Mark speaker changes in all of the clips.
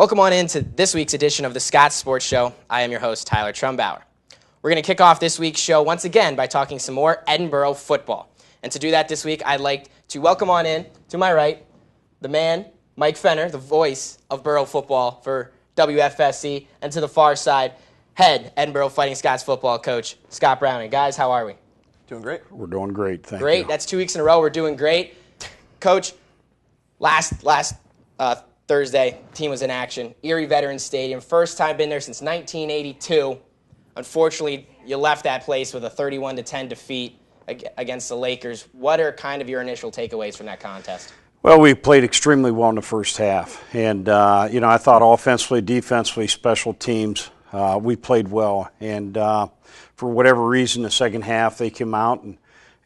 Speaker 1: Welcome on into this week's edition of the Scots Sports Show. I am your host, Tyler Trumbauer. We're going to kick off this week's show once again by talking some more Edinboro football. And to do that this week, I'd like to welcome on in, to my right, the man, Mike Fenner, the voice of Borough football for WFSC, and to the far side, head Edinboro Fighting Scots football coach, Scott Browning. Guys, how are we?
Speaker 2: Doing great.
Speaker 3: We're doing great, thank you.
Speaker 1: Great, that's 2 weeks in a row. We're doing great. Coach, last Thursday, team was in action. Erie Veterans Stadium, first time been there since 1982. Unfortunately, you left that place with a 31-10 defeat against the Lakers. What are kind of your initial takeaways from that contest?
Speaker 3: Well, we played extremely well in the first half. And, I thought offensively, defensively, special teams, we played well. And for whatever reason, the second half, they came out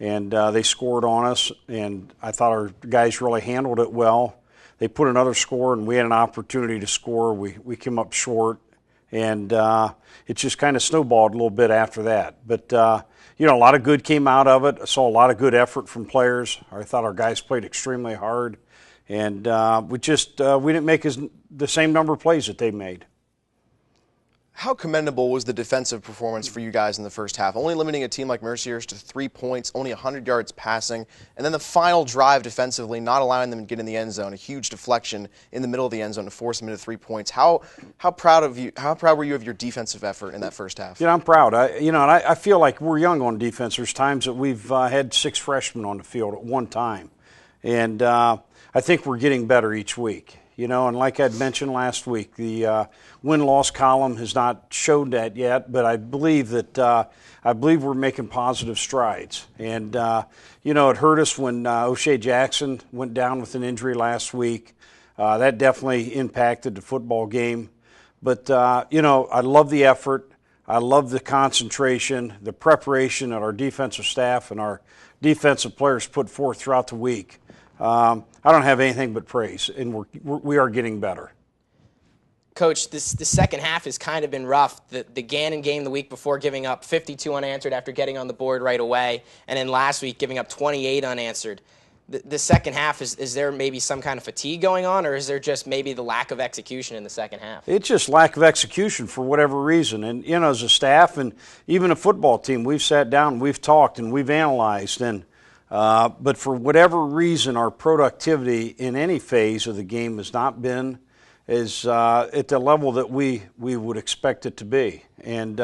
Speaker 3: and they scored on us. And I thought our guys really handled it well. They put another score, and we had an opportunity to score. We came up short, and it just kind of snowballed a little bit after that. But, a lot of good came out of it. I saw a lot of good effort from players. I thought our guys played extremely hard, and we didn't make the same number of plays that they made.
Speaker 2: How commendable was the defensive performance for you guys in the first half? Only limiting a team like Mercyhurst to 3 points, only 100 yards passing, and then the final drive defensively, not allowing them to get in the end zone, a huge deflection in the middle of the end zone to force them into 3 points. How proud were you of your defensive effort in that first half?
Speaker 3: I'm proud. I feel like we're young on defense. There's times that we've had 6 freshmen on the field at one time, and I think we're getting better each week. And like I'd mentioned last week, the win-loss column has not showed that yet, but I believe we're making positive strides. And it hurt us when O'Shea Jackson went down with an injury last week. That definitely impacted the football game. But I love the effort. I love the concentration, the preparation that our defensive staff and our defensive players put forth throughout the week. I don't have anything but praise, and we are getting better.
Speaker 1: Coach, the second half has kind of been rough. The Gannon game the week before, giving up 52 unanswered after getting on the board right away, and then last week giving up 28 unanswered. The second half, is there maybe some kind of fatigue going on, or is there just maybe the lack of execution in the second half?
Speaker 3: It's just lack of execution for whatever reason. And, as a staff and even a football team, we've sat down, we've talked, and we've analyzed, but for whatever reason, our productivity in any phase of the game has not been at the level that we would expect it to be. And,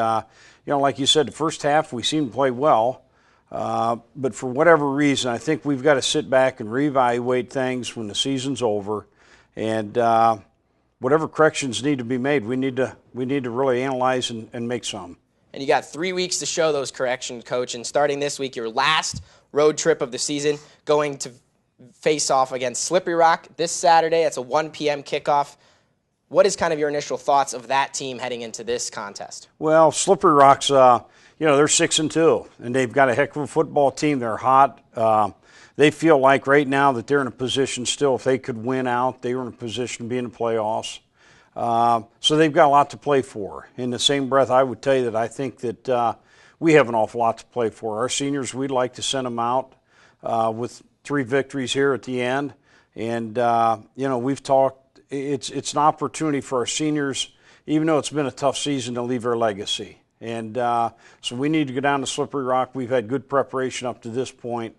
Speaker 3: like you said, the first half we seemed to play well, but for whatever reason, I think we've got to sit back and reevaluate things when the season's over, and whatever corrections need to be made, we need to really analyze and make some.
Speaker 1: And you got 3 weeks to show those corrections, Coach, and starting this week, your last road trip of the season, going to face off against Slippery Rock this Saturday. It's a 1 p.m. kickoff. What is kind of your initial thoughts of that team heading into this contest?
Speaker 3: Well, Slippery Rock's, they're 6-2, and they've got a heck of a football team. They're hot. They feel like right now that they're in a position still, if they could win out, they were in a position to be in the playoffs. So they've got a lot to play for. In the same breath, I would tell you that I think that we have an awful lot to play for. Our seniors, we'd like to send them out with 3 victories here at the end. And, we've talked, it's an opportunity for our seniors, even though it's been a tough season, to leave their legacy. And so we need to go down to Slippery Rock. We've had good preparation up to this point.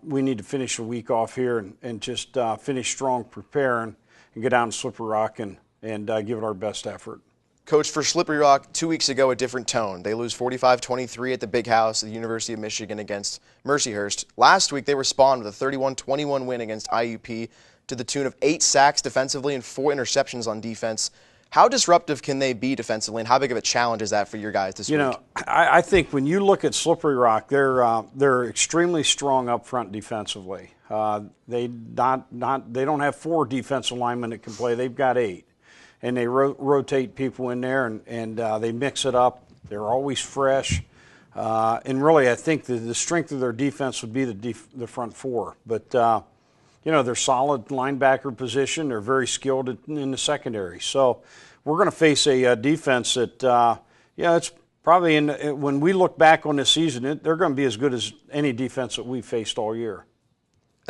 Speaker 3: We need to finish the week off here and just finish strong, preparing, and go down to Slippery Rock and give it our best effort.
Speaker 2: Coach, for Slippery Rock, 2 weeks ago, a different tone. They lose 45-23 at the Big House at the University of Michigan against Mercyhurst. Last week, they respond with a 31-21 win against IUP to the tune of 8 sacks defensively and 4 interceptions on defense. How disruptive can they be defensively, and how big of a challenge is that for your guys this week?
Speaker 3: I think when you look at Slippery Rock, they're extremely strong up front defensively. They don't have 4 defensive linemen that can play. They've got 8. And they rotate people in there, and they mix it up. They're always fresh. And really, I think the strength of their defense would be the front 4. But, they're solid linebacker position. They're very skilled in the secondary. So we're going to face a defense that, it's probably when we look back on this season, they're going to be as good as any defense that we've faced all year.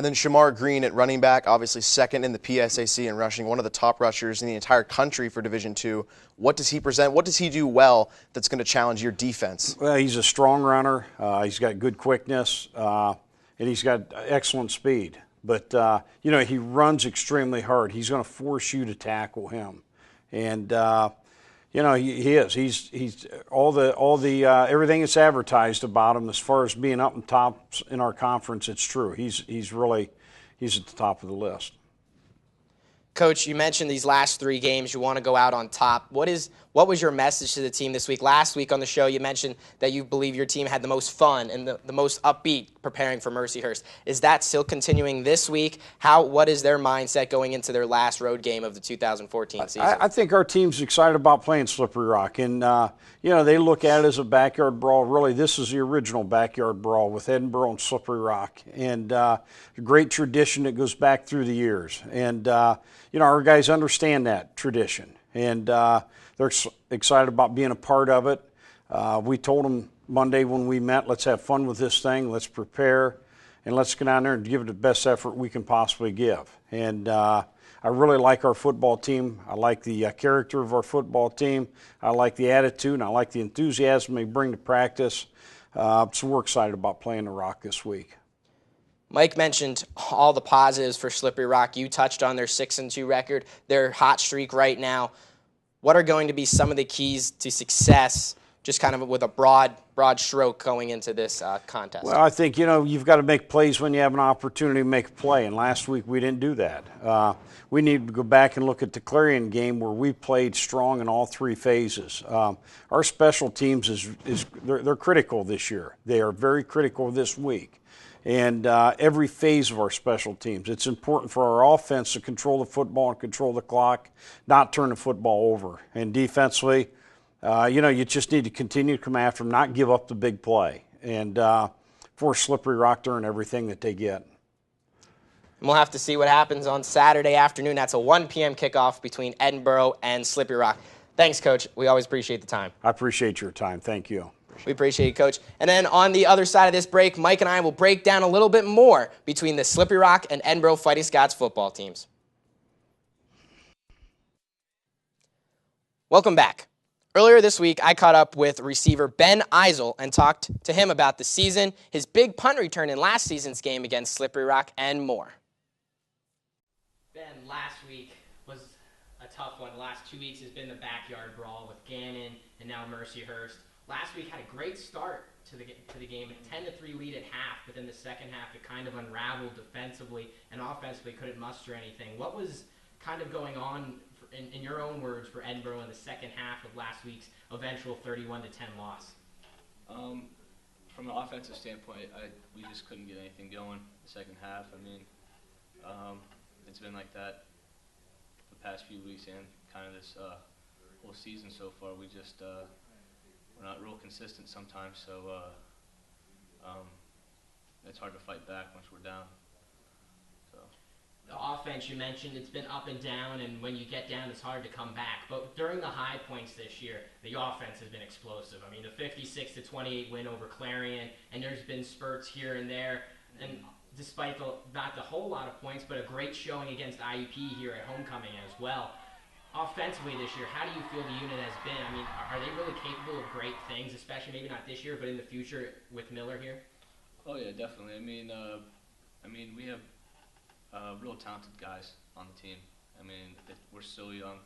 Speaker 2: And then Shamar Green at running back, obviously second in the PSAC in rushing, one of the top rushers in the entire country for Division II. What does he present? What does he do well that's going to challenge your defense?
Speaker 3: Well, he's a strong runner. He's got good quickness, and he's got excellent speed. But, he runs extremely hard. He's going to force you to tackle him. And, he is. He's all the everything that's advertised about him as far as being up and top in our conference. It's true. He's at the top of the list.
Speaker 1: Coach, you mentioned these last 3 games. You want to go out on top. What was your message to the team this week? Last week on the show, you mentioned that you believe your team had the most fun and the most upbeat preparing for Mercyhurst. Is that still continuing this week? What is their mindset going into their last road game of the 2014 season?
Speaker 3: I think our team's excited about playing Slippery Rock, and they look at it as a backyard brawl. Really, this is the original backyard brawl with Edinboro and Slippery Rock, and a great tradition that goes back through the years. And our guys understand that tradition, and they're excited about being a part of it. We told them Monday when we met, let's have fun with this thing, let's prepare, and let's get down there and give it the best effort we can possibly give. And I really like our football team. I like the character of our football team. I like the attitude, and I like the enthusiasm they bring to practice. So we're excited about playing the Rock this week.
Speaker 1: Mike mentioned all the positives for Slippery Rock. You touched on their 6-2 record, their hot streak right now. What are going to be some of the keys to success, just kind of with a broad stroke going into this contest?
Speaker 3: Well, I think, you've got to make plays when you have an opportunity to make a play, and last week we didn't do that. We need to go back and look at the Clarion game where we played strong in all 3 phases. Our special teams they're critical this year. They are very critical this week. And every phase of our special teams. It's important for our offense to control the football and control the clock, not turn the football over. And defensively, you just need to continue to come after them, not give up the big play. And force Slippery Rock to earn everything that they get.
Speaker 1: And we'll have to see what happens on Saturday afternoon. That's a 1 p.m. kickoff between Edinboro and Slippery Rock. Thanks, Coach. We always appreciate the time.
Speaker 3: I appreciate your time. Thank you.
Speaker 1: We appreciate it, Coach. And then on the other side of this break, Mike and I will break down a little bit more between the Slippery Rock and Edinboro Fighting Scots football teams. Welcome back. Earlier this week, I caught up with receiver Ben Eisel and talked to him about the season, his big punt return in last season's game against Slippery Rock, and more. Ben, last week was a tough one. The last 2 weeks has been the backyard brawl with Gannon and now Mercyhurst. Last week had a great start to the game, a 10-3 lead at half, but then the second half it kind of unraveled defensively and offensively couldn't muster anything. What was kind of going on, in your own words, for Edinboro in the second half of last week's eventual 31-10 loss?
Speaker 4: From an offensive standpoint, we just couldn't get anything going the second half. It's been like that the past few weeks and kind of this whole season so far. We just we're not real consistent sometimes, so it's hard to fight back once we're down. So
Speaker 1: the offense, you mentioned, it's been up and down, and when you get down, it's hard to come back. But during the high points this year, the offense has been explosive. The 56-28 win over Clarion, and there's been spurts here and there. And despite not the whole lot of points, but a great showing against IUP here at homecoming as well. Offensively this year, how do you feel the unit has been? Are they really capable of great things, especially maybe not this year, but in the future with Miller here?
Speaker 4: Oh yeah, definitely. We have real talented guys on the team. We're still young.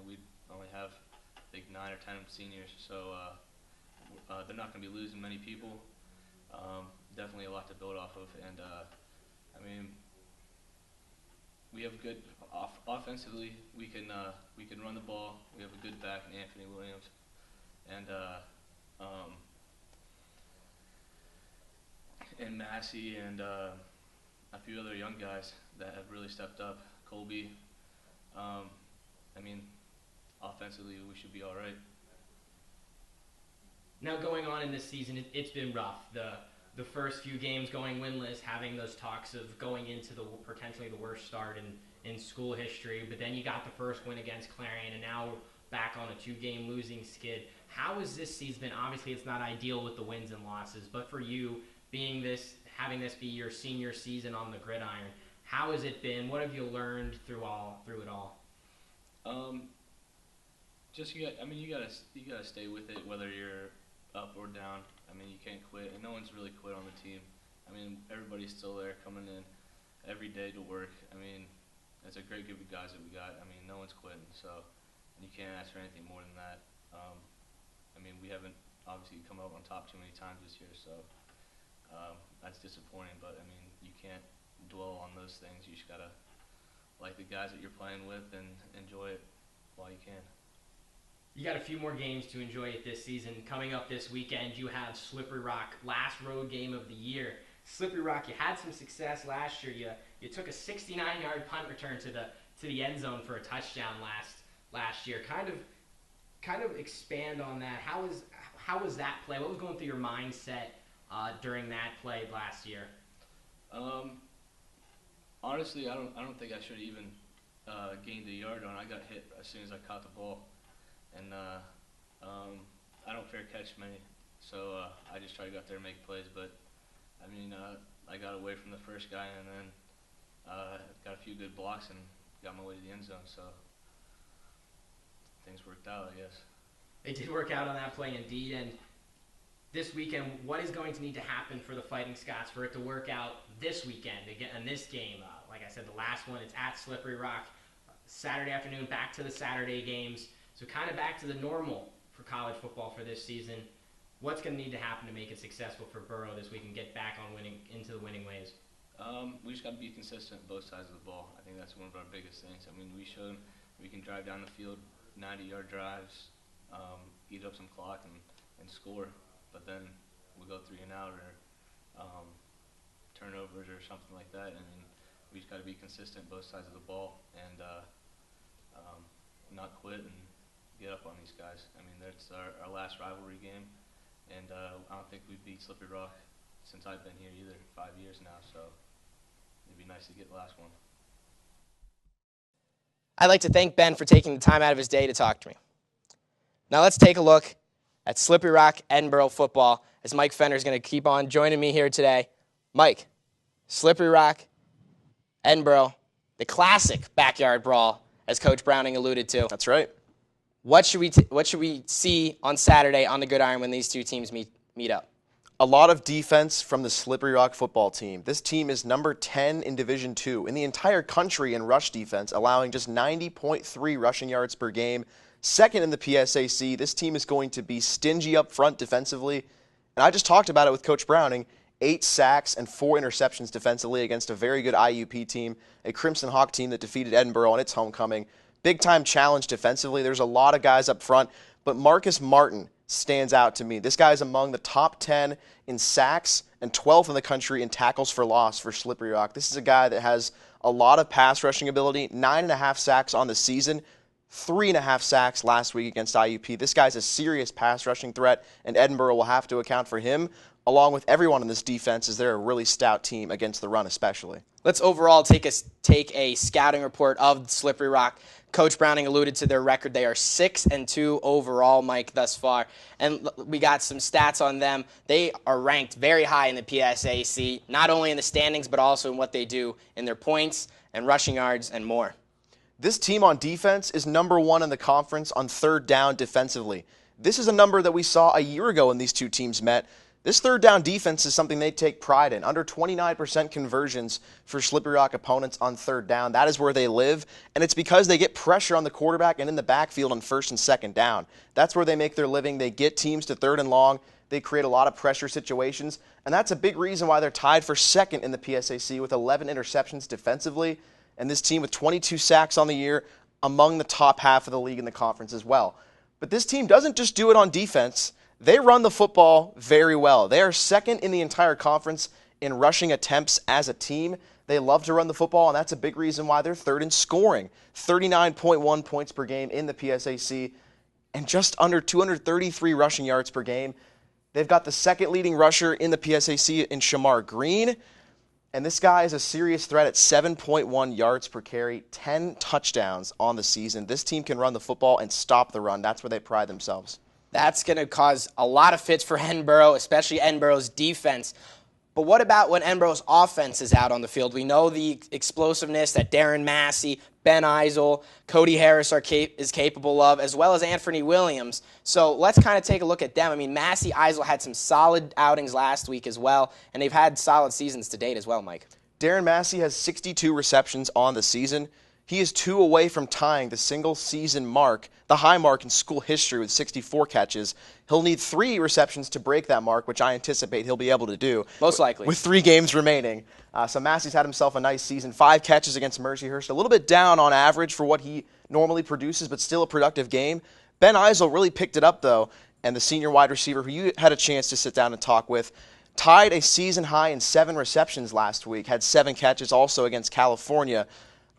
Speaker 4: We only have, I think, 9 or 10 seniors, so they're not going to be losing many people. Definitely a lot to build off of, and we have good offensively. We can run the ball. We have a good back in Anthony Williams, and Massey, and a few other young guys that have really stepped up. Colby. Offensively, we should be all right.
Speaker 1: Now, going on in this season, it's been rough. The first few games going winless, having those talks of going into the potentially the worst start in school history, but then you got the first win against Clarion, and now we're back on a 2-game losing skid. How has this season been? Obviously, it's not ideal with the wins and losses, but for you, having this be your senior season on the gridiron. How has it been? What have you learned through it all?
Speaker 4: You gotta stay with it, whether you're up or down. I mean, you can't quit, and no one's really quit on the team. I mean, everybody's still there, coming in every day to work. I mean, it's a great group of guys that we got. I mean, no one's quitting, so you can't ask for anything more than that. I mean, we haven't obviously come out on top too many times this year, so that's disappointing. But I mean, you can't dwell on those things. You just gotta like the guys that you're playing with and enjoy it while you can.
Speaker 1: You got a few more games to enjoy it this season. Coming up this weekend, you have Slippery Rock, last road game of the year. Slippery Rock, you had some success last year. You took a 69-yard punt return to the end zone for a touchdown last year. Kind of expand on that. How was that play? What was going through your mindset during that play last year?
Speaker 4: Honestly, I don't think I should have even gained a yard on. I got hit as soon as I caught the ball, and I don't fair catch many, so I just try to go out there and make plays. But I mean, I got away from the first guy, and then got a few good blocks and got my way to the end zone. So things worked out, I guess.
Speaker 1: They did work out on that play indeed. And this weekend, what is going to need to happen for the Fighting Scots for it to work out this weekend again in this game? Like I said, the last one, it's at Slippery Rock, Saturday afternoon, back to the Saturday games. So kind of back to the normal for college football for this season. What's going to need to happen to make it successful for Borough this week and get back on into the winning ways?
Speaker 4: We just got to be consistent both sides of the ball. I think that's one of our biggest things. I mean, we showed we can drive down the field, 90-yard drives, eat up some clock and score. But then we'll go 3 and out or turnovers or something like that. I mean, we just got to be consistent both sides of the ball and not quit and get up on these guys. I mean, that's our last rivalry game, and I don't think we've beat Slippery Rock since I've been here either, 5 years now, so it'd be nice to get the last one.
Speaker 1: I'd like to thank Ben for taking the time out of his day to talk to me. Now let's take a look at Slippery Rock Edinboro football as Mike Fenner is going to keep on joining me here today. Mike, Slippery Rock, Edinboro, the classic backyard brawl, as Coach Browning alluded to.
Speaker 2: That's right.
Speaker 1: What should we see on Saturday on the gridiron when these two teams meet up?
Speaker 2: A lot of defense from the Slippery Rock football team. This team is number 10 in Division II in the entire country in rush defense, allowing just 90.3 rushing yards per game. Second in the PSAC, this team is going to be stingy up front defensively. And I just talked about it with Coach Browning. 8 sacks and 4 interceptions defensively against a very good IUP team, a Crimson Hawk team that defeated Edinboro on its homecoming. Big-time challenge defensively. There's a lot of guys up front, but Marcus Martin stands out to me. This guy is among the top 10 in sacks and 12th in the country in tackles for loss for Slippery Rock. This is a guy that has a lot of pass rushing ability, 9.5 sacks on the season, 3.5 sacks last week against IUP. This guy's a serious pass rushing threat, and Edinboro will have to account for him, along with everyone on this defense, as they're a really stout team against the run especially.
Speaker 1: Let's overall take a scouting report of Slippery Rock. Coach Browning alluded to their record. They are 6-2 overall, Mike, thus far. And we got some stats on them. They are ranked very high in the PSAC, not only in the standings, but also in what they do in their points and rushing yards and more.
Speaker 2: This team on defense is number 1 in the conference on third down defensively. This is a number that we saw a year ago when these two teams met. This third down defense is something they take pride in. Under 29% conversions for Slippery Rock opponents on third down. That is where they live, and it's because they get pressure on the quarterback and in the backfield on first and second down. That's where they make their living. They get teams to third and long. They create a lot of pressure situations, and that's a big reason why they're tied for second in the PSAC with 11 interceptions defensively, and this team with 22 sacks on the year, among the top half of the league in the conference as well. But this team doesn't just do it on defense. They run the football very well. They are second in the entire conference in rushing attempts as a team. They love to run the football, and that's a big reason why they're third in scoring. 39.1 points per game in the PSAC and just under 233 rushing yards per game. They've got the second leading rusher in the PSAC in Shamar Green, and this guy is a serious threat at 7.1 yards per carry, 10 touchdowns on the season. This team can run the football and stop the run. That's where they pride themselves.
Speaker 1: That's going to cause a lot of fits for Edinboro, especially Edinboro's defense. But what about when Edinboro's offense is out on the field? We know the explosiveness that Darren Massey, Ben Eisel, Cody Harris is capable of, as well as Anthony Williams. So let's kind of take a look at them. I mean, Massey, Eisel had some solid outings last week as well, and they've had solid seasons to date as well, Mike.
Speaker 2: Darren Massey has 62 receptions on the season. He is 2 away from tying the single-season mark, the high mark in school history with 64 catches. He'll need 3 receptions to break that mark, which I anticipate he'll be able to do.
Speaker 1: Most likely.
Speaker 2: With 3 games remaining. So Massey's had himself a nice season. 5 catches against Mercyhurst. A little bit down on average for what he normally produces, but still a productive game. Ben Eisel really picked it up, though, and the senior wide receiver who you had a chance to sit down and talk with tied a season high in 7 receptions last week, had 7 catches also against California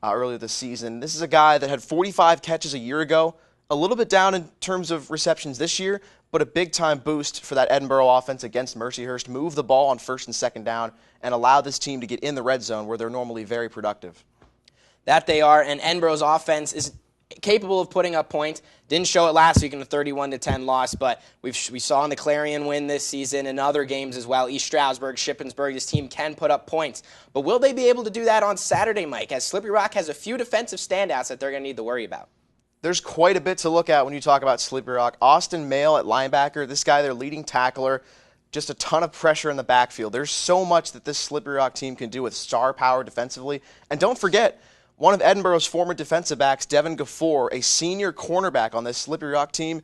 Speaker 2: earlier this season. This is a guy that had 45 catches a year ago, a little bit down in terms of receptions this year, but a big-time boost for that Edinboro offense against Mercyhurst. Move the ball on 1st and 2nd down and allow this team to get in the red zone where they're normally very productive.
Speaker 1: That they are, and Edinboro's offense is capable of putting up points. Didn't show it last week in the 31-10 loss, but we saw in the Clarion win this season and other games as well. East Stroudsburg, Shippensburg, this team can put up points. But will they be able to do that on Saturday, Mike, as Slippery Rock has a few defensive standouts that they're going to need to worry about?
Speaker 2: There's quite a bit to look at when you talk about Slippery Rock. Austin Mail at linebacker, this guy, their leading tackler, just a ton of pressure in the backfield. There's so much that this Slippery Rock team can do with star power defensively. And don't forget, one of Edinboro's former defensive backs, Devin Gafford, a senior cornerback on this Slippery Rock team,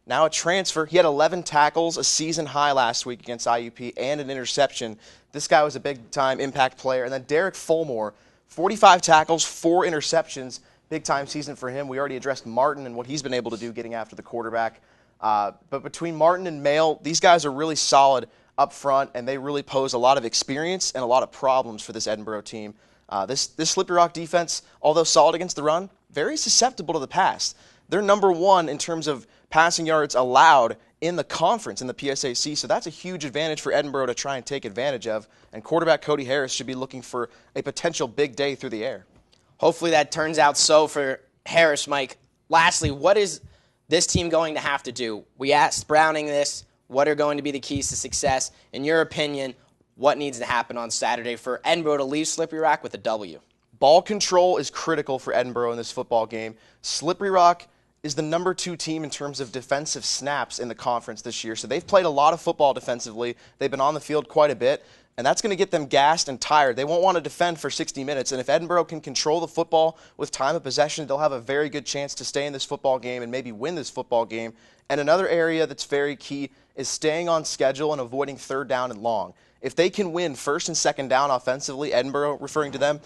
Speaker 2: now a transfer. He had 11 tackles, a season high last week against IUP, and an interception. This guy was a big-time impact player. And then Derek Fulmore, 45 tackles, 4 interceptions. Big-time season for him. We already addressed Martin and what he's been able to do getting after the quarterback. But between Martin and Mail, these guys are really solid up front, and they really pose a lot of experience and a lot of problems for this Edinboro team. This Slippery Rock defense, although solid against the run, very susceptible to the pass. They're number 1 in terms of passing yards allowed in the conference in the PSAC, so that's a huge advantage for Edinboro to try and take advantage of. And quarterback Cody Harris should be looking for a potential big day through the air.
Speaker 1: Hopefully that turns out so for Harris, Mike. Lastly, what is this team going to have to do? We asked Browning this. What are going to be the keys to success? In your opinion, what needs to happen on Saturday for Edinboro to leave Slippery Rock with a W?
Speaker 2: Ball control is critical for Edinboro in this football game. Slippery Rock is the number 2 team in terms of defensive snaps in the conference this year, so they've played a lot of football defensively. They've been on the field quite a bit, and that's going to get them gassed and tired. They won't want to defend for 60 minutes, and if Edinboro can control the football with time of possession, they'll have a very good chance to stay in this football game and maybe win this football game. And another area that's very key is staying on schedule and avoiding 3rd down and long. If they can win 1st and 2nd down offensively, Edinboro referring to them,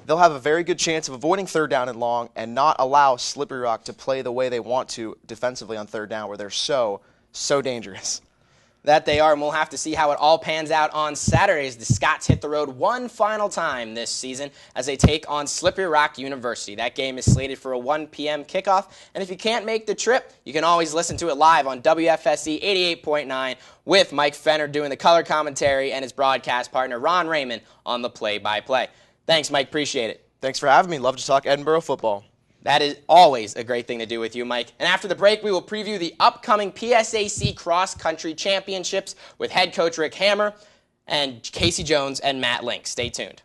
Speaker 2: they'll have a very good chance of avoiding 3rd down and long and not allow Slippery Rock to play the way they want to defensively on 3rd down where they're so dangerous.
Speaker 1: That they are, and we'll have to see how it all pans out on Saturday as the Scots hit the road one final time this season as they take on Slippery Rock University. That game is slated for a 1 p.m. kickoff, and if you can't make the trip, you can always listen to it live on WFSC 88.9 with Mike Fenner doing the color commentary and his broadcast partner Ron Raymond on the play-by-play. Thanks, Mike. Appreciate it.
Speaker 2: Thanks for having me. Love to talk Edinboro football.
Speaker 1: That is always a great thing to do with you, Mike. And after the break, we will preview the upcoming PSAC Cross Country Championships with head coach Rick Hammer and Kasey Jones and Matt Link. Stay tuned.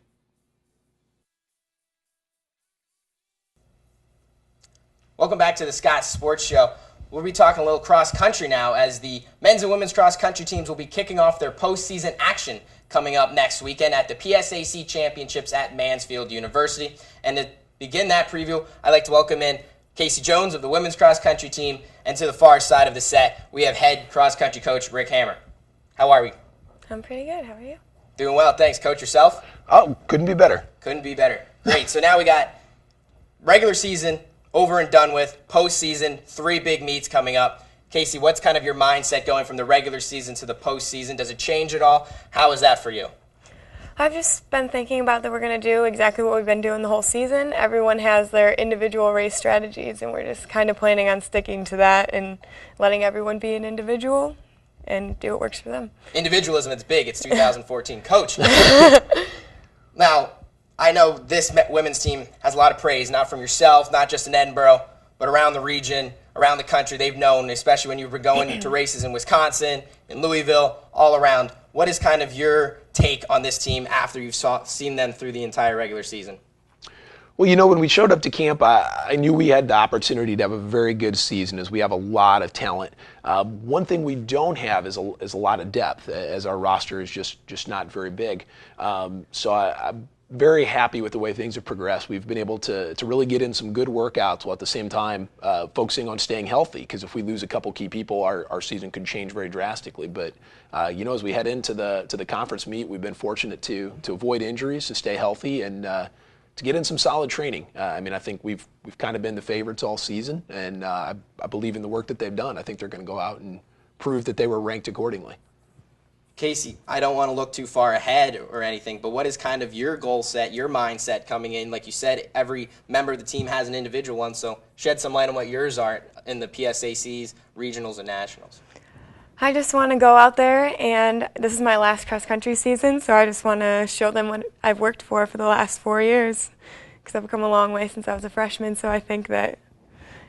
Speaker 1: Welcome back to the Scots Sports Show. We'll be talking a little cross country now as the men's and women's cross country teams will be kicking off their postseason action coming up next weekend at the PSAC Championships at Mansfield University. And to begin that preview, I'd like to welcome in Kasey Jones of the women's cross country team, and to the far side of the set, we have head cross country coach Rick Hammer. How are we?
Speaker 5: I'm pretty good. How are you?
Speaker 1: Doing well, thanks. Coach, yourself?
Speaker 6: Oh, couldn't be better.
Speaker 1: Couldn't be better. Great. So now we got regular season over and done with, postseason, 3 big meets coming up. Kasey, what's kind of your mindset going from the regular season to the postseason? Does it change at all? How is that for you?
Speaker 5: I've just been thinking about that we're going to do exactly what we've been doing the whole season. Everyone has their individual race strategies, and we're just kind of planning on sticking to that and letting everyone be an individual and do what works for them.
Speaker 1: Individualism, it's big. It's 2014. Coach, now, I know this women's team has a lot of praise, not from yourself, not just in Edinboro, but around the region, around the country. They've known, especially when you were going to races in Wisconsin, in Louisville, all around. What is kind of your take on this team after you've seen them through the entire regular season?
Speaker 6: Well, when we showed up to camp, I knew we had the opportunity to have a very good season, as we have a lot of talent. One thing we don't have is a lot of depth, as our roster is just not very big. So I'm very happy with the way things have progressed. We've been able to really get in some good workouts while at the same time focusing on staying healthy, because if we lose a couple key people, our season could change very drastically. But as we head into the conference meet, we've been fortunate to avoid injuries, to stay healthy, and to get in some solid training. I think we've kind of been the favorites all season, and I believe in the work that they've done. I think they're going to go out and prove that they were ranked accordingly.
Speaker 1: Kasey, I don't want to look too far ahead or anything, but what is kind of your goal set, your mindset coming in? Like you said, every member of the team has an individual one, so shed some light on what yours are in the PSACs, regionals, and nationals.
Speaker 5: I just want to go out there, and this is my last cross-country season, so I just want to show them what I've worked for the last 4 years, because I've come a long way since I was a freshman, so I think that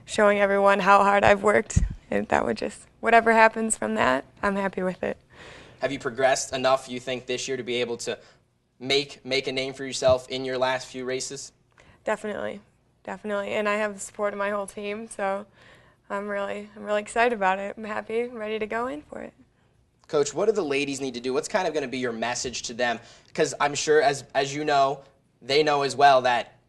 Speaker 5: showing everyone how hard I've worked, and that would just, whatever happens from that, I'm happy with it.
Speaker 1: Have you progressed enough, you think, this year to be able to make a name for yourself in your last few races?
Speaker 5: Definitely, and I have the support of my whole team, so I'm really excited about it. I'm happy, I'm ready to go in for it.
Speaker 1: Coach, what do the ladies need to do? What's kind of going to be your message to them? Because I'm sure, as you know, they know as well that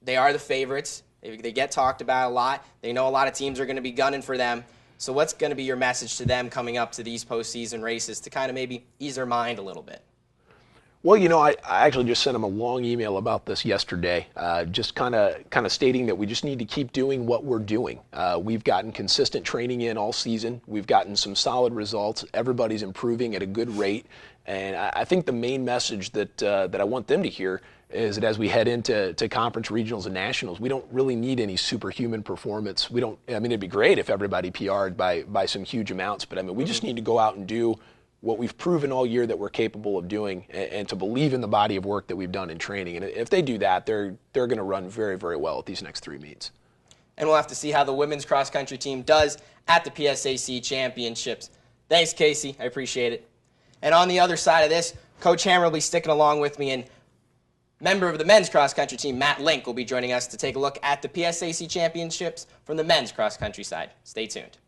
Speaker 1: they are the favorites. They get talked about a lot. They know a lot of teams are going to be gunning for them. So what's going to be your message to them coming up to these postseason races to kind of maybe ease their mind a little bit?
Speaker 6: Well, I actually just sent them a long email about this yesterday, just kind of stating that we just need to keep doing what we're doing. We've gotten consistent training in all season. We've gotten some solid results. Everybody's improving at a good rate. And I think the main message that I want them to hear is that as we head into conference, regionals, and nationals, we don't really need any superhuman performance. It'd be great if everybody PR'd by some huge amounts, but we just need to go out and do what we've proven all year that we're capable of doing, and to believe in the body of work that we've done in training. And if they do that, they're going to run very, very well at these next 3 meets.
Speaker 1: And we'll have to see how the women's cross-country team does at the PSAC Championships. Thanks, Kasey. I appreciate it. And on the other side of this, Coach Hammer will be sticking along with me, and member of the men's cross-country team, Matt Link, will be joining us to take a look at the PSAC Championships from the men's cross-country side. Stay tuned.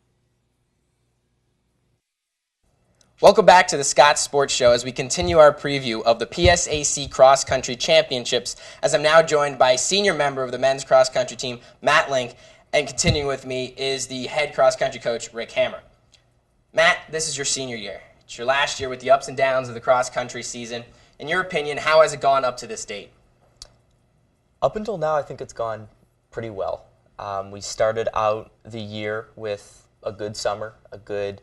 Speaker 1: Welcome back to the Scots Sports Show as we continue our preview of the PSAC Cross Country Championships, as I'm now joined by senior member of the men's cross country team, Matt Link, and continuing with me is the head cross country coach, Rick Hammer. Matt, this is your senior year. It's your last year with the ups and downs of the cross country season. In your opinion, how has it gone up to this date?
Speaker 7: Up until now, I think it's gone pretty well. We started out the year with a good summer, a good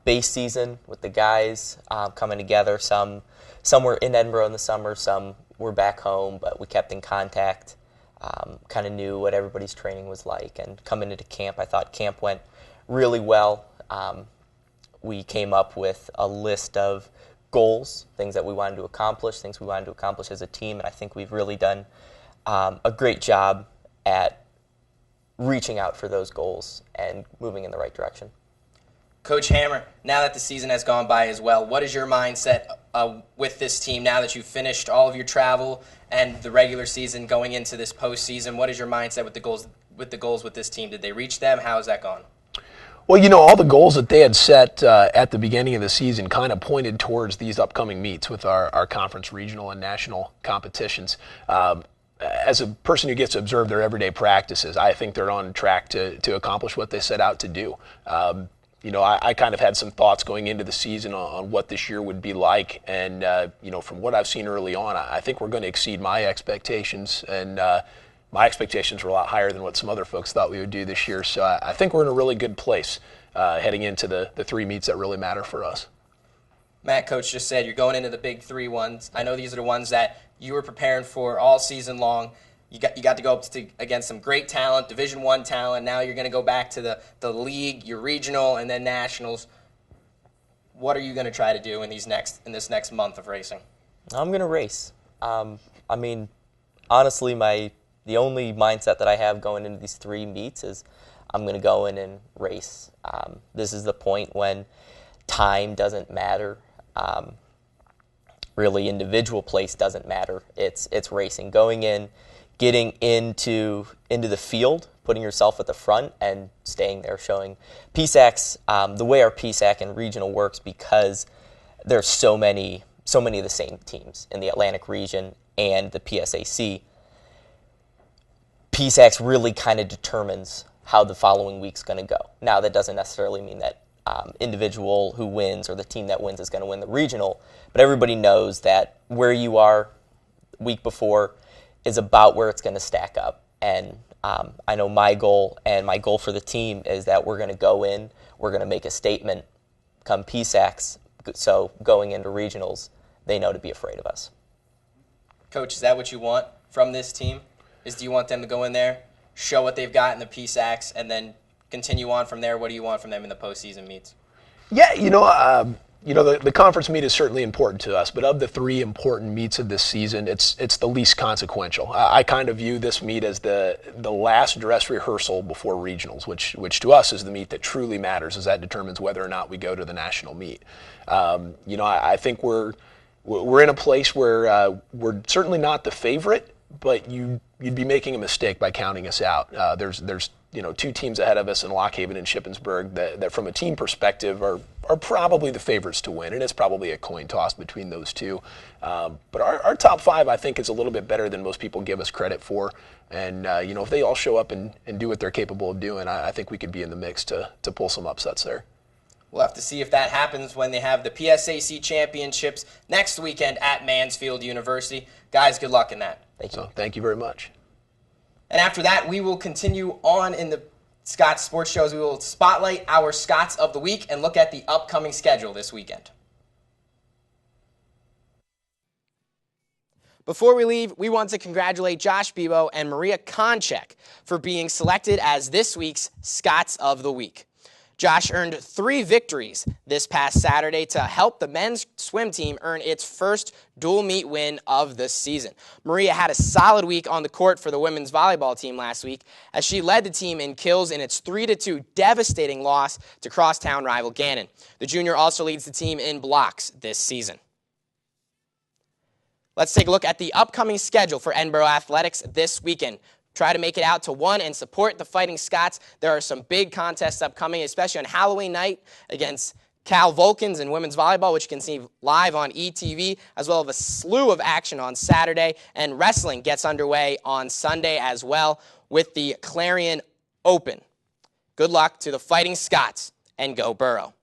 Speaker 7: base season with the guys coming together. Some were in Edinboro in the summer, some were back home, but we kept in contact, kind of knew what everybody's training was like. And coming into camp, I thought camp went really well. We came up with a list of goals, things that we wanted to accomplish, things we wanted to accomplish as a team, and I think we've really done a great job at reaching out for those goals and moving in the right direction.
Speaker 1: Coach Hammer, now that the season has gone by as well, what is your mindset with this team now that you've finished all of your travel and the regular season going into this postseason? What is your mindset with the goals with this team? Did they reach them? How has that gone?
Speaker 6: Well, all the goals that they had set at the beginning of the season kind of pointed towards these upcoming meets with our conference, regional, and national competitions. As a person who gets to observe their everyday practices, I think they're on track to accomplish what they set out to do. I kind of had some thoughts going into the season on what this year would be like, and from what I've seen early on, I think we're going to exceed my expectations, and my expectations were a lot higher than what some other folks thought we would do this year. So I think we're in a really good place heading into the 3 meets that really matter for us.
Speaker 1: Matt, Coach just said you're going into the big 3 ones. I know these are the ones that you were preparing for all season long. You got to go up against some great talent, Division I talent. Now you're going to go back to the league, your regional, and then nationals. What are you going to try to do in this next month of racing?
Speaker 7: I'm going to race. Honestly, the only mindset that I have going into these 3 meets is I'm going to go in and race. This is the point when time doesn't matter. really individual place doesn't matter. It's racing, going in, getting into the field, putting yourself at the front and staying there, showing PSAC's, the way our PSAC and regional works, because there's so many of the same teams in the Atlantic region and the PSAC. PSAC's really kind of determines how the following week's going to go. Now, that doesn't necessarily mean that individual who wins or the team that wins is going to win the regional, but everybody knows that where you are week before is about where it's going to stack up. And I know my goal and my goal for the team is that we're going to go in, we're going to make a statement come PSACs, so going into regionals, they know to be afraid of us.
Speaker 1: Coach, is that what you want from this team? Do you want them to go in there, show what they've got in the PSACs, and then continue on from there? What do you want from them in the postseason meets?
Speaker 6: Yeah, the conference meet is certainly important to us, but of the 3 important meets of this season, it's the least consequential. I kind of view this meet as the last dress rehearsal before regionals, which to us is the meet that truly matters, as that determines whether or not we go to the national meet. I think we're in a place where we're certainly not the favorite, but you'd be making a mistake by counting us out. There's 2 teams ahead of us in Lockhaven and Shippensburg that from a team perspective are probably the favorites to win, and it's probably a coin toss between those 2. But our top 5, I think, is a little bit better than most people give us credit for. And, if they all show up and do what they're capable of doing, I think we could be in the mix to pull some upsets there.
Speaker 1: We'll have to see if that happens when they have the PSAC Championships next weekend at Mansfield University. Guys, good luck in that.
Speaker 6: Thank you. So, thank you very much.
Speaker 1: And after that, we will continue on in the Scots Sports Shows. We will spotlight our Scots of the Week and look at the upcoming schedule this weekend. Before we leave, we want to congratulate Josh Bebo and Maria Konchek for being selected as this week's Scots of the Week. Josh earned 3 victories this past Saturday to help the men's swim team earn its first dual meet win of the season. Maria had a solid week on the court for the women's volleyball team last week as she led the team in kills in its 3-2 devastating loss to crosstown rival Gannon. The junior also leads the team in blocks this season. Let's take a look at the upcoming schedule for Edinboro Athletics this weekend. Try to make it out to one and support the Fighting Scots. There are some big contests upcoming, especially on Halloween night against Cal Vulcans in women's volleyball, which you can see live on ETV, as well as a slew of action on Saturday. And wrestling gets underway on Sunday as well with the Clarion Open. Good luck to the Fighting Scots, and go Borough.